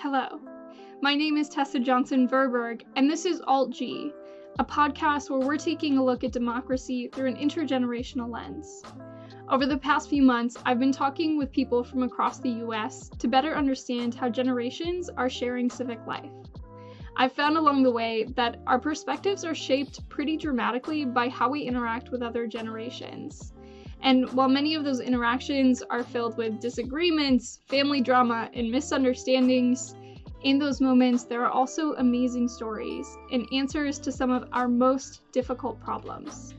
Hello, my name is Tessa Johnson Verberg, and this is Alt-G, a podcast where we're taking a look at democracy through an intergenerational lens. Over the past few months, I've been talking with people from across the US to better understand how generations are sharing civic life. I've found along the way that our perspectives are shaped pretty dramatically by how we interact with other generations. And while many of those interactions are filled with disagreements, family drama, and misunderstandings, in those moments there are also amazing stories and answers to some of our most difficult problems.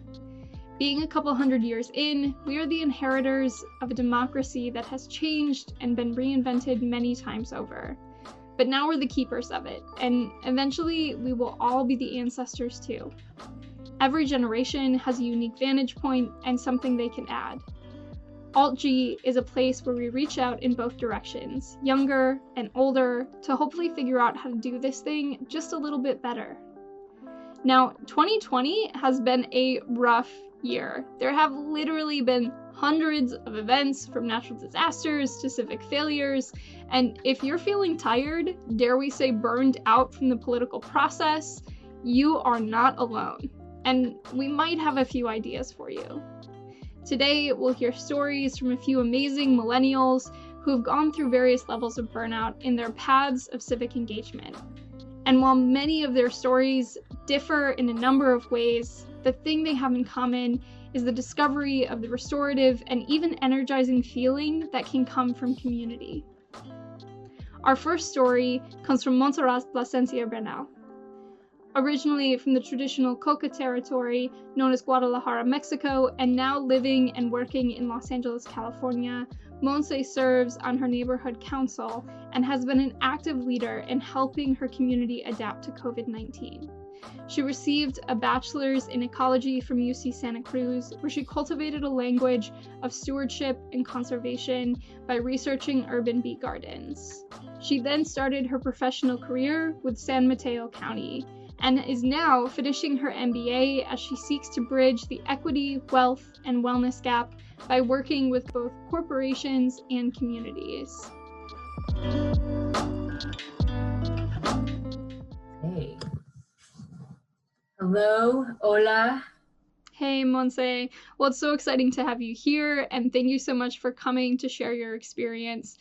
Being a couple hundred years in, we are the inheritors of a democracy that has changed and been reinvented many times over. But now we're the keepers of it, and eventually we will all be the ancestors too. Every generation has a unique vantage point and something they can add. Alt-G is a place where we reach out in both directions, younger and older, to hopefully figure out how to do this thing just a little bit better. Now, 2020 has been a rough year. There have literally been hundreds of events, from natural disasters to civic failures, and if you're feeling tired, dare we say burned out from the political process, you are not alone. And we might have a few ideas for you. Today, we'll hear stories from a few amazing millennials who have gone through various levels of burnout in their paths of civic engagement. And while many of their stories differ in a number of ways, the thing they have in common is the discovery of the restorative and even energizing feeling that can come from community. Our first story comes from Montserrat Plasencia Bernal. Originally from the traditional Coca territory known as Guadalajara, Mexico, and now living and working in Los Angeles, California, Monse serves on her neighborhood council and has been an active leader in helping her community adapt to COVID-19. She received a bachelor's in ecology from UC Santa Cruz, where she cultivated a language of stewardship and conservation by researching urban bee gardens. She then started her professional career with San Mateo County, and is now finishing her MBA as she seeks to bridge the equity, wealth, and wellness gap by working with both corporations and communities. Hey. Hello, hola. Hey, Monse. Well, it's so exciting to have you here, and thank you so much for coming to share your experience.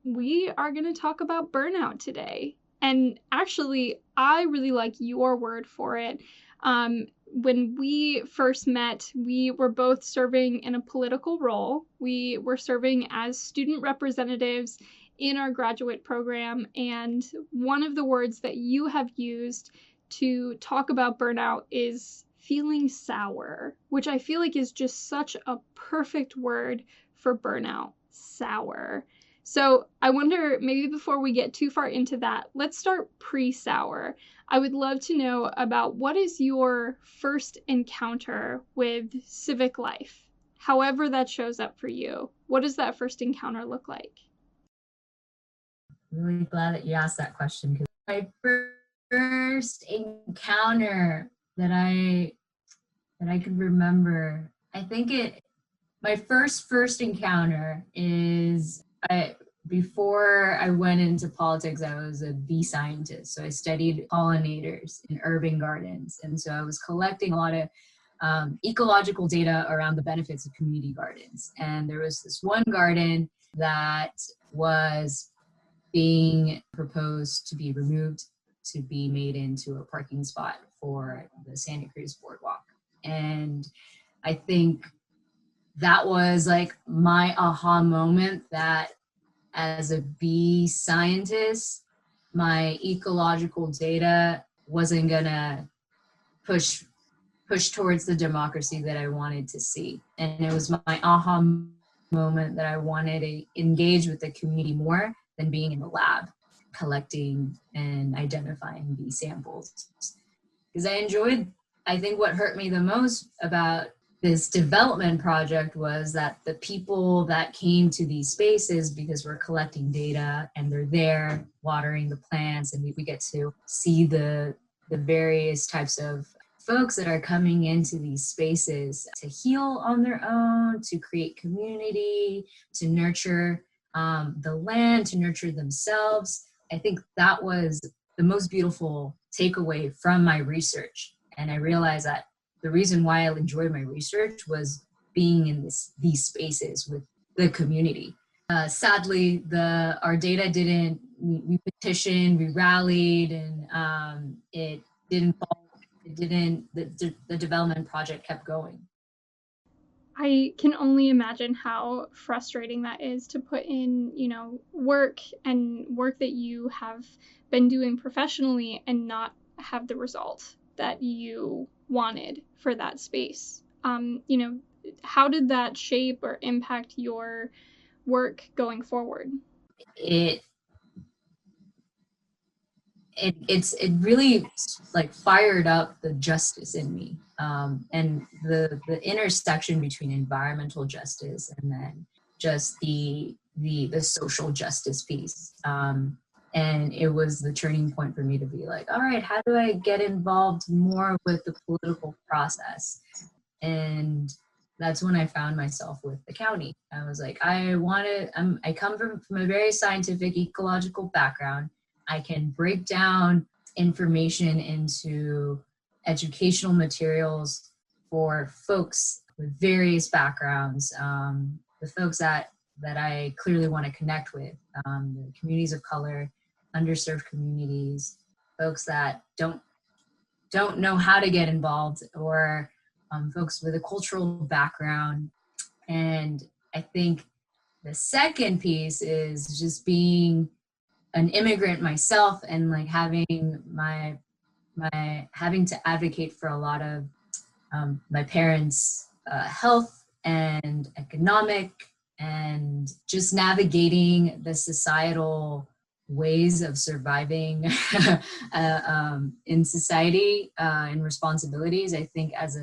We are going to talk about burnout today. And actually, I really like your word for it. When we first met, we were both serving in a political role. We were serving as student representatives in our graduate program. And one of the words that you have used to talk about burnout is feeling sour, which I feel like is just such a perfect word for burnout, sour. So I wonder, maybe before we get too far into that, let's start pre-sour. I would love to know about what is your first encounter with civic life, however that shows up for you. What does that first encounter look like? I'm really glad that you asked that question, because my first encounter that I could remember, I think my first encounter is before I went into politics, I was a bee scientist. So I studied pollinators in urban gardens. And so I was collecting a lot of ecological data around the benefits of community gardens. And there was this one garden that was being proposed to be removed to be made into a parking spot for the Santa Cruz Boardwalk. And I think that was like my aha moment, that as a bee scientist, my ecological data wasn't gonna push towards the democracy that I wanted to see. And it was my aha moment that I wanted to engage with the community more than being in the lab collecting and identifying bee samples. Because I think what hurt me the most about this development project was that the people that came to these spaces, because we're collecting data and they're there watering the plants, and we get to see the various types of folks that are coming into these spaces to heal on their own, to create community, to nurture the land to nurture themselves. I think that was the most beautiful takeaway from my research. And I realized that the reason why I enjoyed my research was being in these spaces with the community. Sadly, our data didn't, we petitioned, we rallied, and it didn't fall, the development project kept going. I can only imagine how frustrating that is to put in, work that you have been doing professionally and not have the result that you wanted for that space. How did that shape or impact your work going forward? It really like fired up the justice in me, and the intersection between environmental justice and then just the social justice piece, and it was the turning point for me to be like, all right, how do I get involved more with the political process? And that's when I found myself with the county. I was like, I come from a very scientific ecological background. I can break down information into educational materials for folks with various backgrounds, the folks that I clearly want to connect with, the communities of color, underserved communities, folks that don't know how to get involved, or folks with a cultural background. And I think the second piece is just being an immigrant myself, and like having having to advocate for a lot of my parents' health and economic, and just navigating the societal ways of surviving in society, and responsibilities. I think as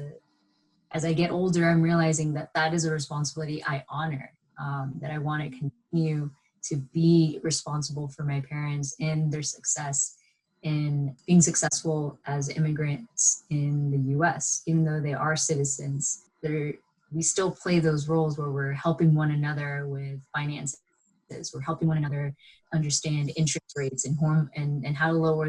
I get older, I'm realizing that that is a responsibility I honor, that I want to continue to be responsible for my parents and their success in being successful as immigrants in the US. Even though they are citizens, we still play those roles where we're helping one another with finances. We're helping one another understand interest rates and how to lower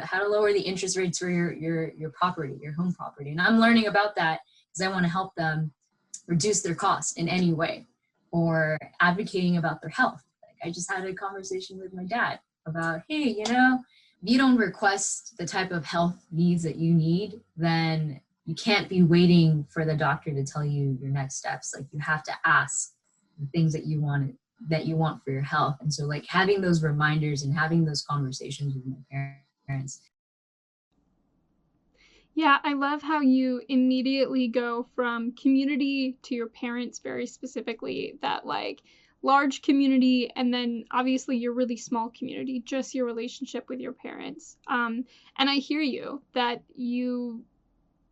how to lower the interest rates for your property, your home property. And I'm learning about that because I want to help them reduce their costs in any way, or advocating about their health. Like, I just had a conversation with my dad about, hey, if you don't request the type of health needs that you need, then you can't be waiting for the doctor to tell you your next steps. Like, you have to ask the things that you want for your health. And so, like, having those reminders and having those conversations with my parents. Yeah, I love how you immediately go from community to your parents very specifically, that like large community, and then obviously your really small community, just your relationship with your parents. And I hear you that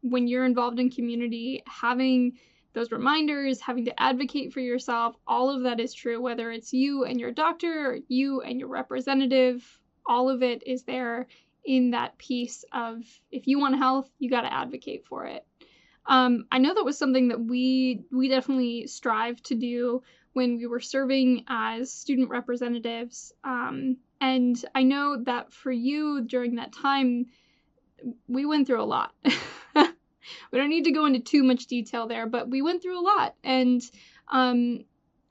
when you're involved in community, having those reminders, having to advocate for yourself, all of that is true, whether it's you and your doctor or you and your representative, all of it is there in that piece of, if you want health, you got to advocate for it. I know that was something that we definitely strive to do when we were serving as student representatives. And I know that for you during that time, we went through a lot. We don't need to go into too much detail there, but we went through a lot. And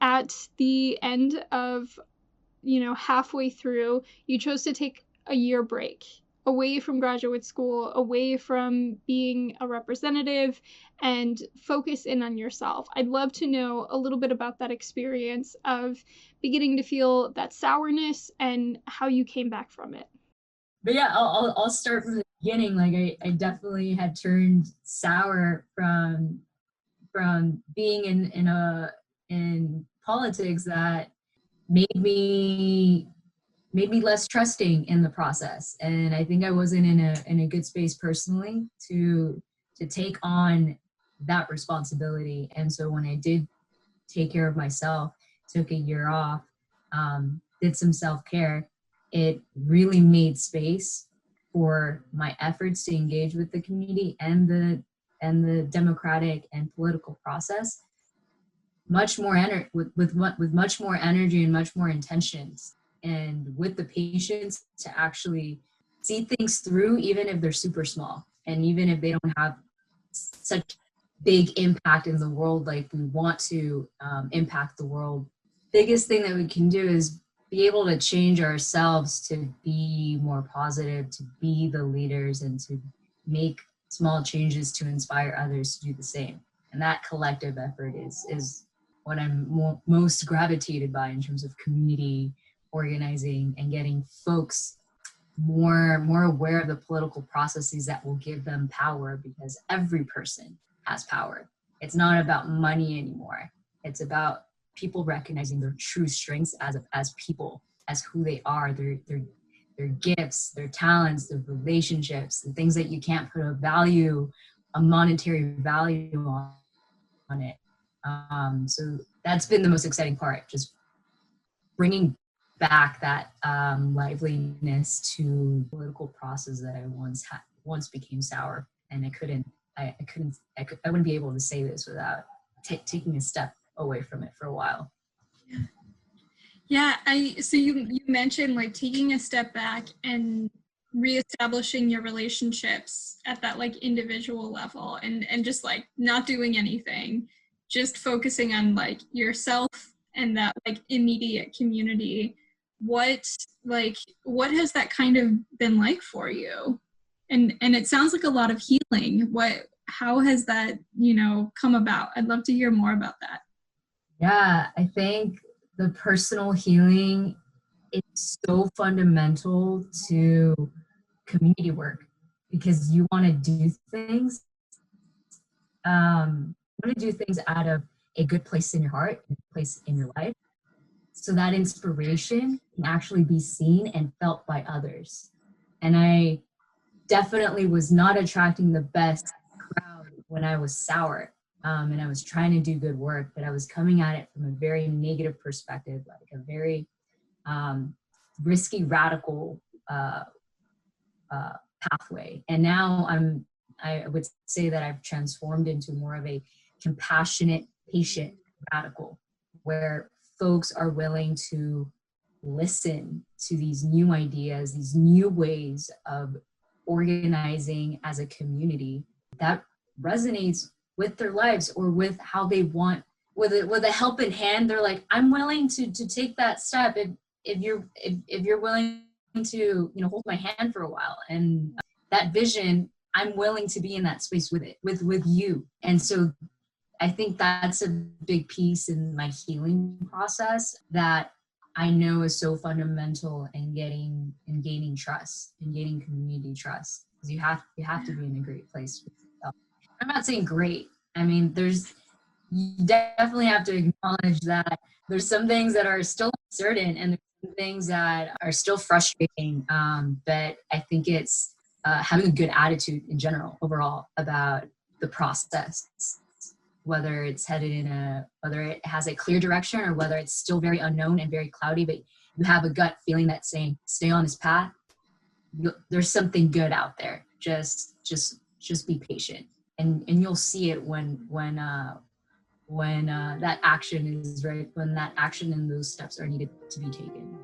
at the end of, halfway through, you chose to take a year break away from graduate school, away from being a representative, and focus in on yourself. I'd love to know a little bit about that experience of beginning to feel that sourness and how you came back from it. But yeah, I'll start from the beginning. Like, I definitely had turned sour from being in politics that made me less trusting in the process. And I think I wasn't in a good space personally to take on that responsibility. And so when I did take care of myself, took a year off, did some self-care, it really made space for my efforts to engage with the community and the democratic and political process. much more with much more energy and much more intentions, and with the patience to actually see things through, even if they're super small and even if they don't have such big impact in the world like we want to impact the world. Biggest thing that we can do is be able to change ourselves to be more positive, to be the leaders, and to make small changes to inspire others to do the same. And that collective effort is what I'm most gravitated by in terms of community organizing and getting folks more aware of the political processes that will give them power, because every person has power. It's not about money anymore. It's about people recognizing their true strengths as people, as who they are, their gifts, their talents, their relationships, the things that you can't put a monetary value on it. So that's been the most exciting part, just bringing back that liveliness to political process that I once became sour, and I wouldn't be able to say this without taking a step away from it for a while. Yeah, so you mentioned like taking a step back and reestablishing your relationships at that like individual level, and just like not doing anything, just focusing on like yourself and that like immediate community. What has that kind of been like for you? And it sounds like a lot of healing. How has that, come about? I'd love to hear more about that. Yeah, I think the personal healing is so fundamental to community work, because you want to do things out of a good place in your heart, a place in your life, so that inspiration can actually be seen and felt by others. And I definitely was not attracting the best crowd when I was sour, and I was trying to do good work, but I was coming at it from a very negative perspective, like a very risky, radical pathway. And now I would say that I've transformed into more of a compassionate, patient radical, where folks are willing to listen to these new ideas, these new ways of organizing as a community that resonates with their lives or with how they want, with a helping hand. They're like, I'm willing to take that step if you're willing to hold my hand for a while. And that vision, I'm willing to be in that space with you. And so I think that's a big piece in my healing process that I know is so fundamental in gaining trust and gaining community trust, because you have to be in a great place with yourself. I'm not saying great. I mean, you definitely have to acknowledge that there's some things that are still uncertain, and there's some things that are still frustrating. But I think it's having a good attitude in general, overall, about the process, whether it has a clear direction or whether it's still very unknown and very cloudy, but you have a gut feeling that's saying, stay on this path. There's something good out there. Just be patient, and you'll see it when that action is right, when that action and those steps are needed to be taken.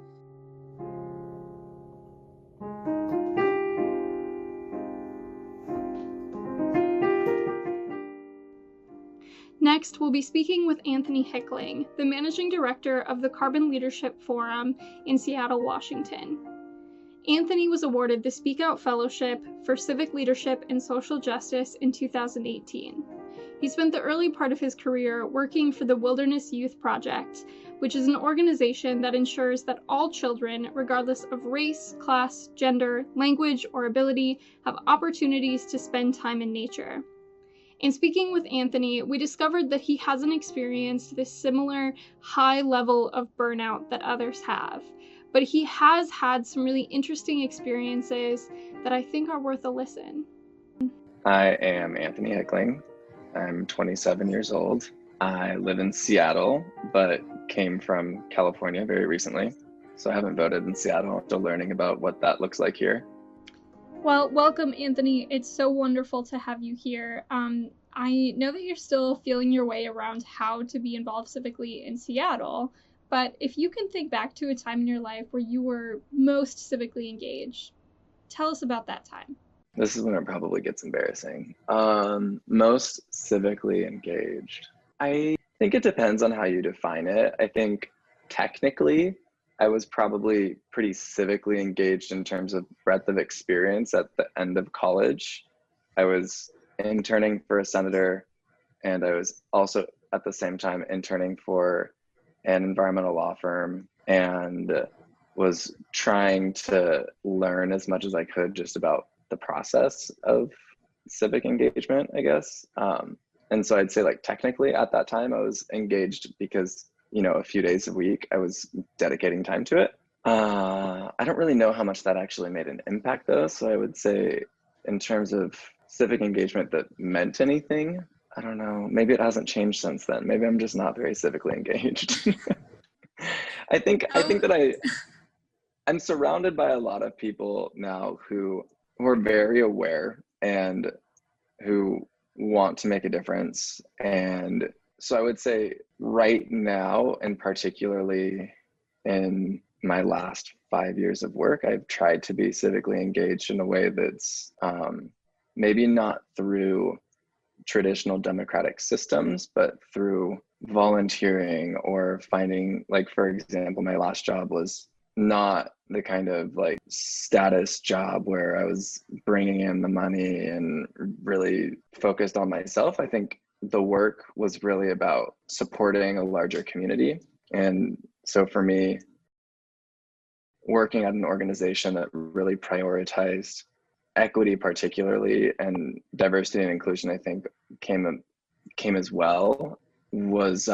Next, we'll be speaking with Anthony Hickling, the Managing Director of the Carbon Leadership Forum in Seattle, Washington. Anthony was awarded the Speak Out Fellowship for Civic Leadership and Social Justice in 2018. He spent the early part of his career working for the Wilderness Youth Project, which is an organization that ensures that all children, regardless of race, class, gender, language, or ability, have opportunities to spend time in nature. In speaking with Anthony, we discovered that he hasn't experienced this similar high level of burnout that others have, but he has had some really interesting experiences that I think are worth a listen. I am Anthony Hickling. I'm 27 years old. I live in Seattle, but came from California very recently. So I haven't voted in Seattle. I'm still learning about what that looks like here. Well, welcome, Anthony. It's so wonderful to have you here. I know that you're still feeling your way around how to be involved civically in Seattle, but if you can think back to a time in your life where you were most civically engaged, tell us about that time. This is when it probably gets embarrassing. Most civically engaged. I think it depends on how you define it. I think technically I was probably pretty civically engaged in terms of breadth of experience at the end of college. I was interning for a senator, and I was also at the same time interning for an environmental law firm, and was trying to learn as much as I could just about the process of civic engagement, I guess. And so I'd say, like, technically at that time I was engaged because, you know, a few days a week I was dedicating time to it. I don't really know how much that actually made an impact though. So I would say in terms of civic engagement that meant anything, I don't know, maybe it hasn't changed since then. Maybe I'm just not very civically engaged. I think that I'm surrounded by a lot of people now who are very aware and who want to make a difference. And so I would say right now, and particularly in my last 5 years of work, I've tried to be civically engaged in a way that's maybe not through traditional democratic systems, but through volunteering or finding, like, for example, my last job was not the kind of like status job where I was bringing in the money and really focused on myself. I think the work was really about supporting a larger community. And so for me, working at an organization that really prioritized equity particularly, and diversity and inclusion, I think came as well, was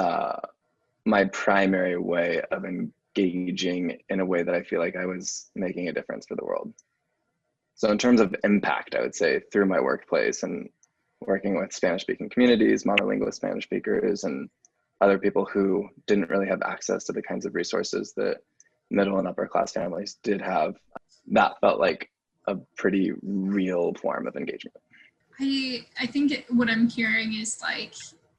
my primary way of engaging in a way that I feel like I was making a difference for the world. So in terms of impact, I would say through my workplace and working with Spanish-speaking communities, monolingual Spanish speakers, and other people who didn't really have access to the kinds of resources that middle and upper class families did have, that felt like a pretty real form of engagement. I think what I'm hearing is like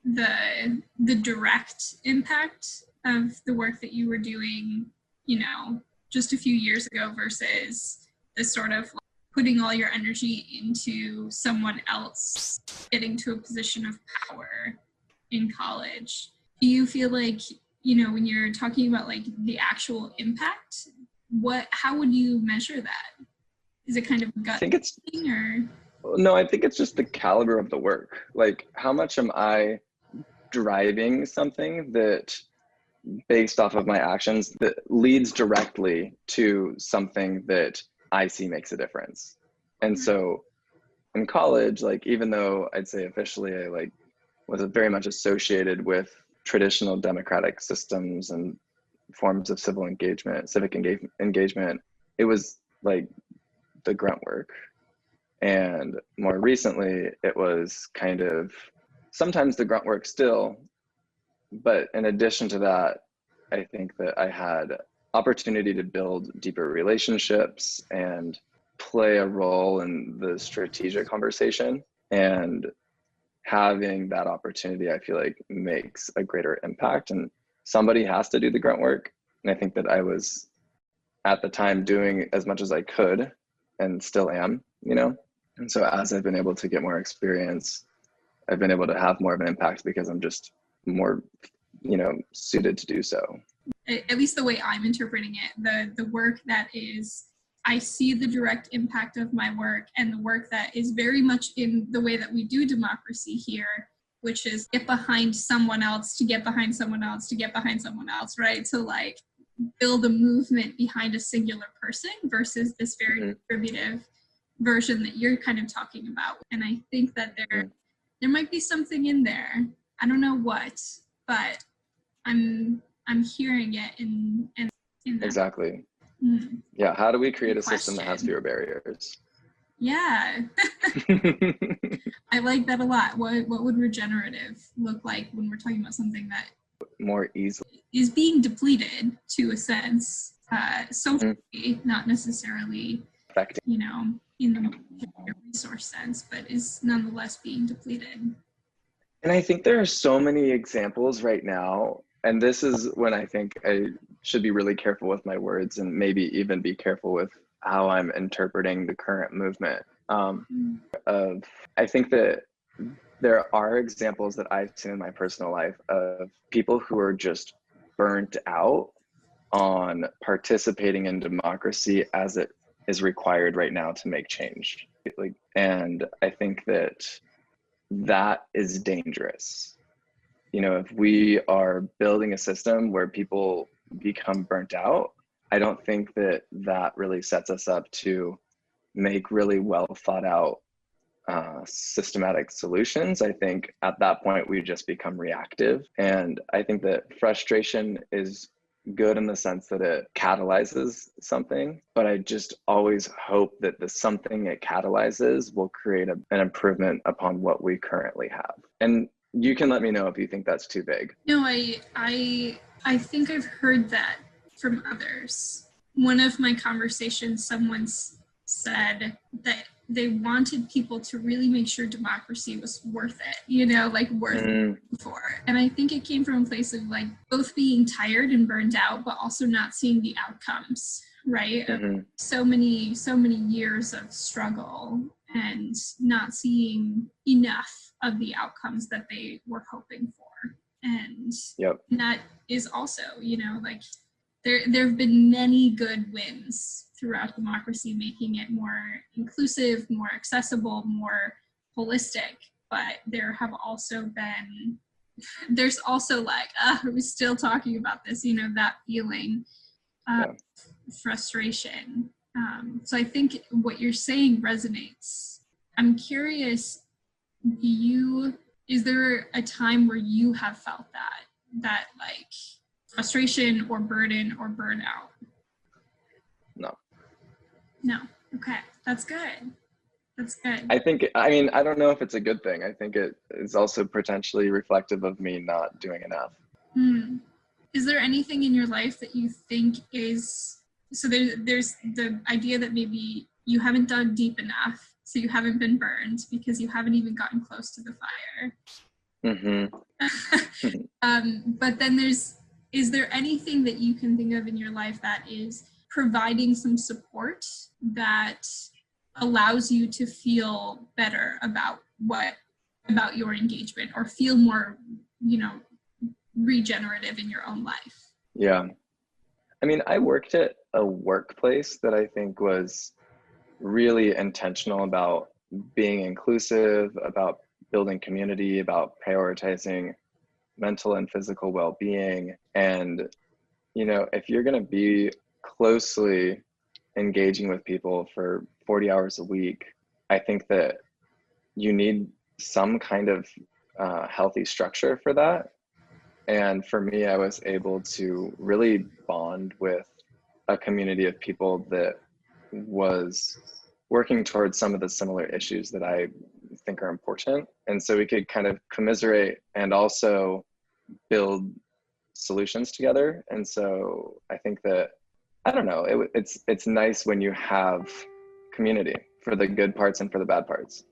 the direct impact of the work that you were doing, you know, just a few years ago versus the sort of like putting all your energy into someone else getting to a position of power in college. Do you feel like, you know, when you're talking about like the actual impact, how would you measure that? Is it kind of a gut thing, or? No, I think it's just the caliber of the work. Like, how much am I driving something that, based off of my actions, that leads directly to something that I see makes a difference. And so in college, like, even though I'd say officially I like was very much associated with traditional democratic systems and forms of civic engagement, it was like the grunt work. And more recently, it was kind of sometimes the grunt work still, but in addition to that, I think that I had opportunity to build deeper relationships and play a role in the strategic conversation. And having that opportunity, I feel like, makes a greater impact. And somebody has to do the grunt work. And I think that I was at the time doing as much as I could and still am, you know? And so as I've been able to get more experience, I've been able to have more of an impact because I'm just more, you know, suited to do so. At least the way I'm interpreting it, the work that is, I see the direct impact of my work, and the work that is very much in the way that we do democracy here, which is get behind someone else to get behind someone else to get behind someone else, right? To like build a movement behind a singular person versus this very distributive version that you're kind of talking about. And I think that there might be something in there. I don't know what, but I'm hearing it in that. Exactly. Yeah. How do we create a system that has fewer barriers? Yeah. I like that a lot. What would regenerative look like when we're talking about something that more easily is being depleted to a sense, socially, not necessarily affecting, you know, in the resource sense, but is nonetheless being depleted. And I think there are so many examples right now, and this is when I think I should be really careful with my words and maybe even be careful with how I'm interpreting the current movement. Of I think that there are examples that I've seen in my personal life of people who are just burnt out on participating in democracy as it is required right now to make change. And I think that is dangerous. You know, if we are building a system where people become burnt out, I don't think that really sets us up to make really well thought out systematic solutions. I think at that point we just become reactive. And I think that frustration is good in the sense that it catalyzes something, but I just always hope that the something it catalyzes will create an improvement upon what we currently have. And you can let me know if you think that's too vague. No, I think I've heard that from others. One of my conversations, someone said that they wanted people to really make sure democracy was worth it, like worth it for. And I think it came from a place of like both being tired and burned out, but also not seeing the outcomes, right? Mm-hmm. So many years of struggle and not seeing enough of the outcomes that they were hoping for. And that is also, like there have been many good wins throughout democracy, making it more inclusive, more accessible, more holistic. But there's also like, we're still talking about this, that feeling of frustration. So I think what you're saying resonates. I'm curious, is there a time where you have felt that like frustration or burden or burnout? No. Okay. That's good. I don't know if it's a good thing. I think it is also potentially reflective of me not doing enough. Is there anything in your life that you think is, so there's the idea that maybe you haven't dug deep enough, so you haven't been burned because you haven't even gotten close to the fire. Mm-hmm. But then is there anything that you can think of in your life that is providing some support that allows you to feel better about your engagement or feel more, regenerative in your own life? Yeah. I mean, I worked at a workplace that I think was really intentional about being inclusive, about building community, about prioritizing mental and physical well-being. And, if you're going to be closely engaging with people for 40 hours a week, I think that you need some kind of healthy structure for that. And for me, I was able to really bond with a community of people that was working towards some of the similar issues that I think are important. And so we could kind of commiserate and also build solutions together. And so I think that, I don't know, it's nice when you have community for the good parts and for the bad parts.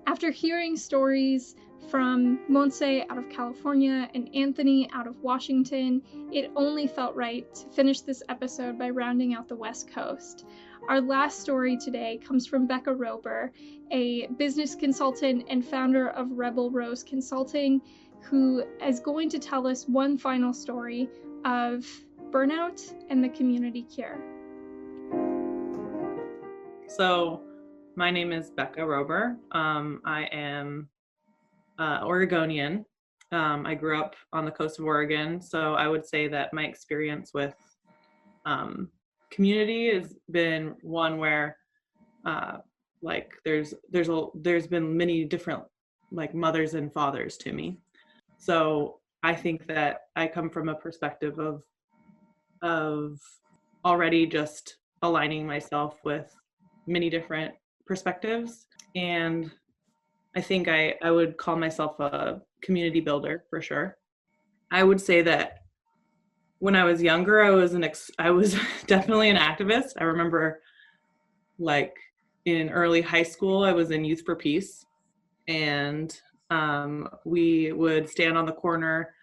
After hearing stories from Montse out of California and Anthony out of Washington, it only felt right to finish this episode by rounding out the West Coast. Our last story today comes from Becca Rober, a business consultant and founder of Rebel Rose Consulting, who is going to tell us one final story of burnout and the community cure. So, my name is Becca Rober. I am Oregonian. I grew up on the coast of Oregon, so I would say that my experience with community has been one where there's been many different mothers and fathers to me. So I think that I come from a perspective of already just aligning myself with many different perspectives, and I think I would call myself a community builder for sure. I would say that when I was younger, I was definitely an activist. I remember in early high school, I was in Youth for Peace, and we would stand on the corner,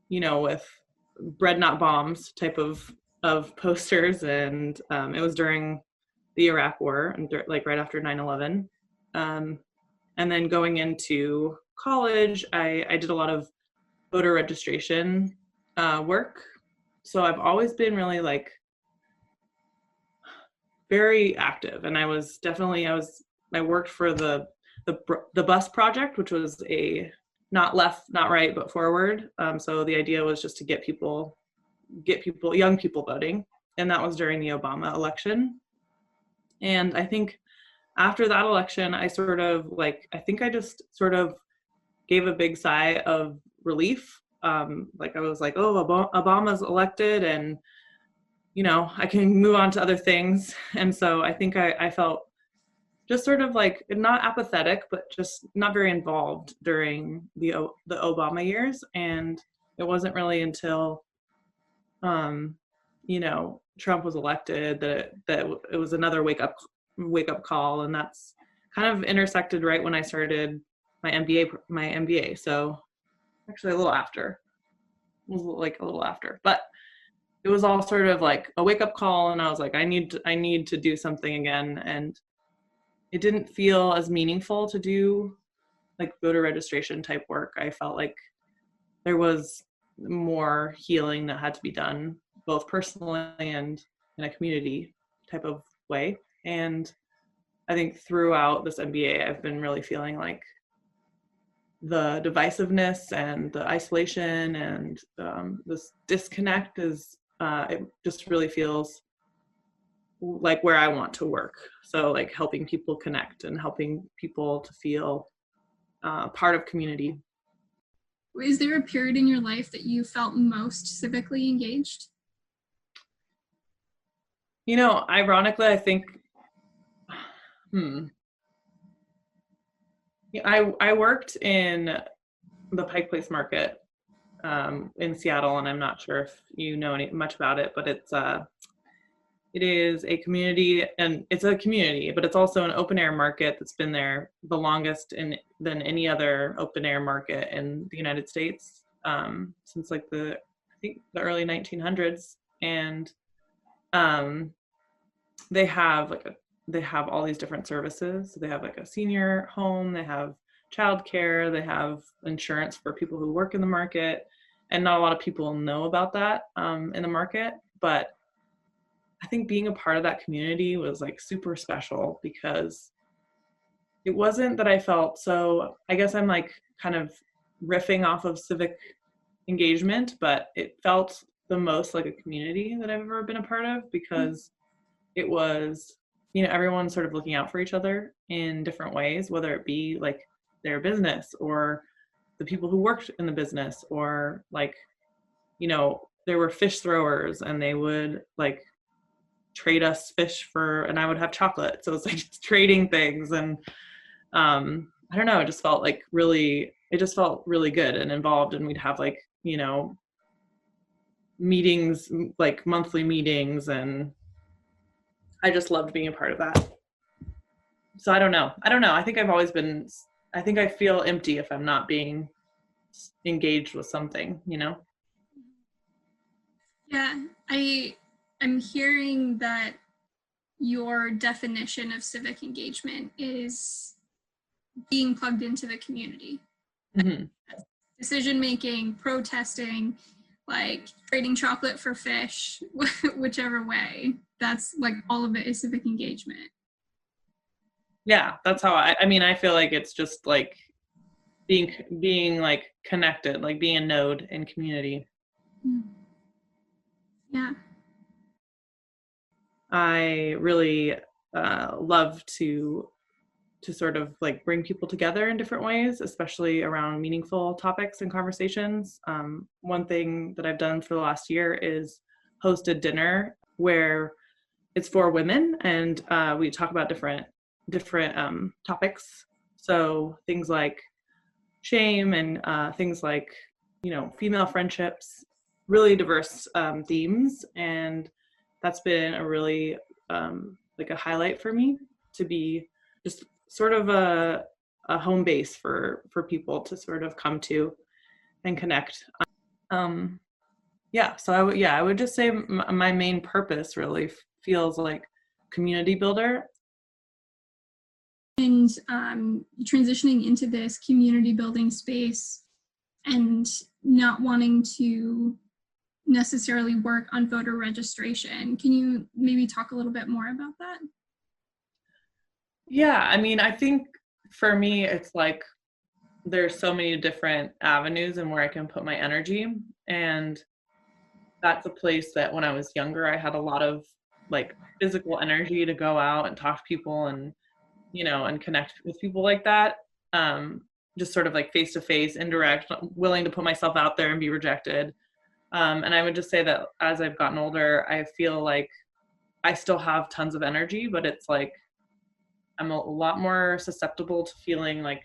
with bread not bombs type of posters, and it was during the Iraq War, and like right after 9/11. And then going into college, I did a lot of voter registration work. So I've always been really like very active, and I worked for the bus project, which was a not left, not right, but forward. So the idea was just to get young people voting, and that was during the Obama election. And I think after that election, I think I just sort of gave a big sigh of relief. Like I was like, oh, Obama's elected, and I can move on to other things. And so I think I felt just sort of like not apathetic, but just not very involved during the Obama years. And it wasn't really until, Trump was elected that it was another wake up call. And that's kind of intersected right when I started my MBA. So actually a little after, but it was all sort of like a wake up call. And I was like, I need to do something again. And it didn't feel as meaningful to do like voter registration type work. I felt like there was more healing that had to be done, both personally and in a community type of way. And I think throughout this MBA, I've been really feeling like the divisiveness and the isolation and this disconnect it just really feels like where I want to work. So like helping people connect and helping people to feel part of community. Is there a period in your life that you felt most civically engaged? Ironically, I think, I worked in the Pike Place Market in Seattle, and I'm not sure if you know much about it, but it is a community, and it's a community, but it's also an open air market that's been there the longest than any other open air market in the United States since like I think the early 1900s. And they have all these different services. So they have like a senior home, they have childcare, they have insurance for people who work in the market, and not a lot of people know about that in the market. But I think being a part of that community was like super special, because it wasn't that I felt, so I guess I'm like kind of riffing off of civic engagement, but it felt the most like a community that I've ever been a part of, because it was, everyone sort of looking out for each other in different ways, whether it be like their business or the people who worked in the business, or like, there were fish throwers and they would like trade us fish and I would have chocolate. So it's like trading things. And I don't know, it just felt really good and involved. And we'd have like, meetings, like monthly meetings, and I just loved being a part of that. So I don't know. I think I think I feel empty if I'm not being engaged with something, Yeah, I'm hearing that your definition of civic engagement is being plugged into the community. Mm-hmm. Decision making, protesting, like trading chocolate for fish, whichever way. That's like all of it is civic engagement. Yeah, that's how I feel like it's just like being like connected, like being a node in community. Yeah. I really love to sort of like bring people together in different ways, especially around meaningful topics and conversations. One thing that I've done for the last year is host a dinner where it's for women, and we talk about different topics. So things like shame and things like, female friendships, really diverse themes. And that's been a really like a highlight for me to be just sort of a home base for people to sort of come to and connect. So I would just say my main purpose really feels like community builder. And transitioning into this community building space and not wanting to necessarily work on voter registration. Can you maybe talk a little bit more about that? Yeah, I mean, I think for me, it's like there's so many different avenues and where I can put my energy. And that's a place that when I was younger, I had a lot of like physical energy to go out and talk to people and, you know, and connect with people like that. Just sort of like face to face, indirect, willing to put myself out there and be rejected. And I would just say that as I've gotten older, I feel like I still have tons of energy, but it's like I'm a lot more susceptible to feeling like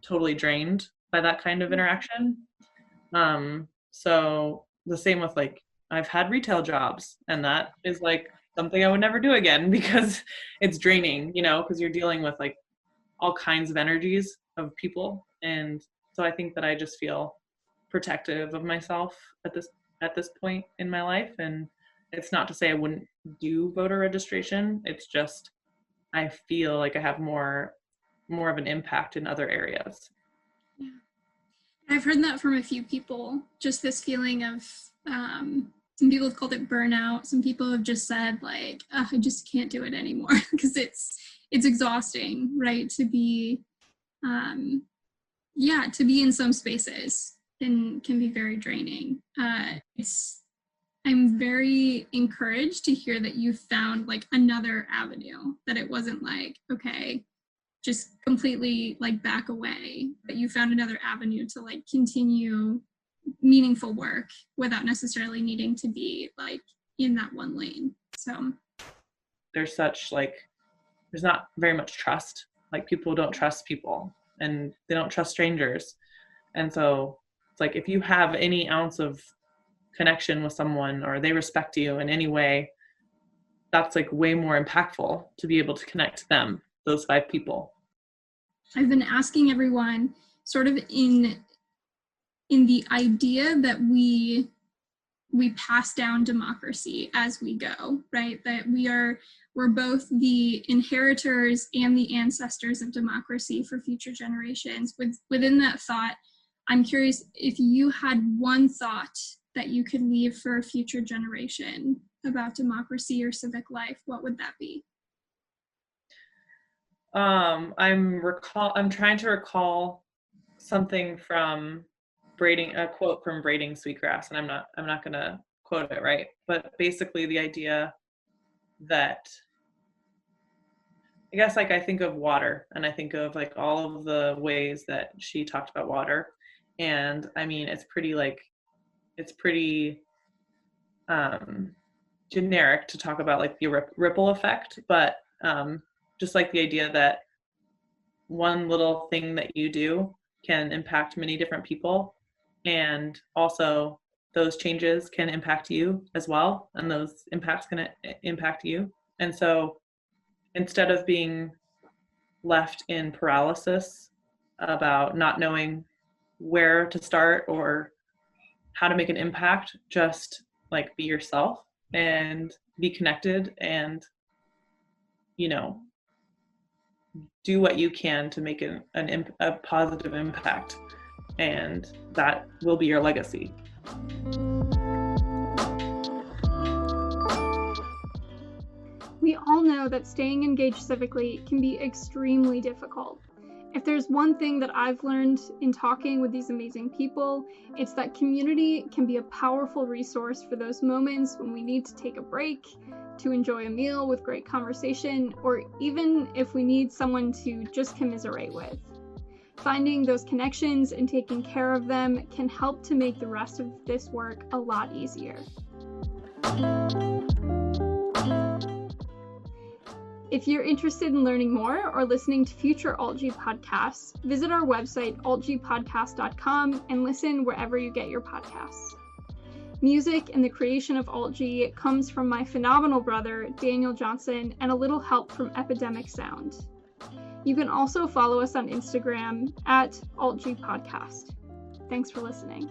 totally drained by that kind of interaction. So the same with like, I've had retail jobs, and that is like something I would never do again because it's draining, you know, because you're dealing with like all kinds of energies of people. And so I think that I just feel protective of myself at this point in my life. And it's not to say I wouldn't do voter registration. It's just I feel like I have more of an impact in other areas. Yeah. I've heard that from a few people, just this feeling of some people have called it burnout. Some people have just said like, I just can't do it anymore because it's exhausting, right? To be to be in some spaces can be very draining. I'm very encouraged to hear that you found like another avenue, that it wasn't like, okay, just completely like back away, but you found another avenue to like continue meaningful work without necessarily needing to be like in that one lane. So there's not very much trust. Like people don't trust people and they don't trust strangers. And so it's like, if you have any ounce of connection with someone or they respect you in any way, that's like way more impactful to be able to connect to them, those 5 people. I've been asking everyone sort of in the idea that we pass down democracy as we go, right? That we're both the inheritors and the ancestors of democracy for future generations. Within that thought, I'm curious if you had one thought that you could leave for a future generation about democracy or civic life, what would that be? I'm trying to recall something from a quote from Braiding Sweetgrass, and I'm not gonna quote it right, but basically the idea that I guess like I think of water and I think of like all of the ways that she talked about water, and I mean it's pretty generic to talk about like the ripple effect, but just like the idea that one little thing that you do can impact many different people, and also those changes can impact you as well, and those impacts can impact you. And so instead of being left in paralysis about not knowing where to start or how to make an impact, just like be yourself and be connected and, you know, do what you can to make a positive impact, and that will be your legacy. We all know that staying engaged civically can be extremely difficult. If there's one thing that I've learned in talking with these amazing people, it's that community can be a powerful resource for those moments when we need to take a break, to enjoy a meal with great conversation, or even if we need someone to just commiserate with. Finding those connections and taking care of them can help to make the rest of this work a lot easier. If you're interested in learning more or listening to future AltG podcasts, visit our website, altgpodcast.com, and listen wherever you get your podcasts. Music and the creation of Alt-G comes from my phenomenal brother, Daniel Johnson, and a little help from Epidemic Sound. You can also follow us on Instagram at Alt-G Podcast. Thanks for listening.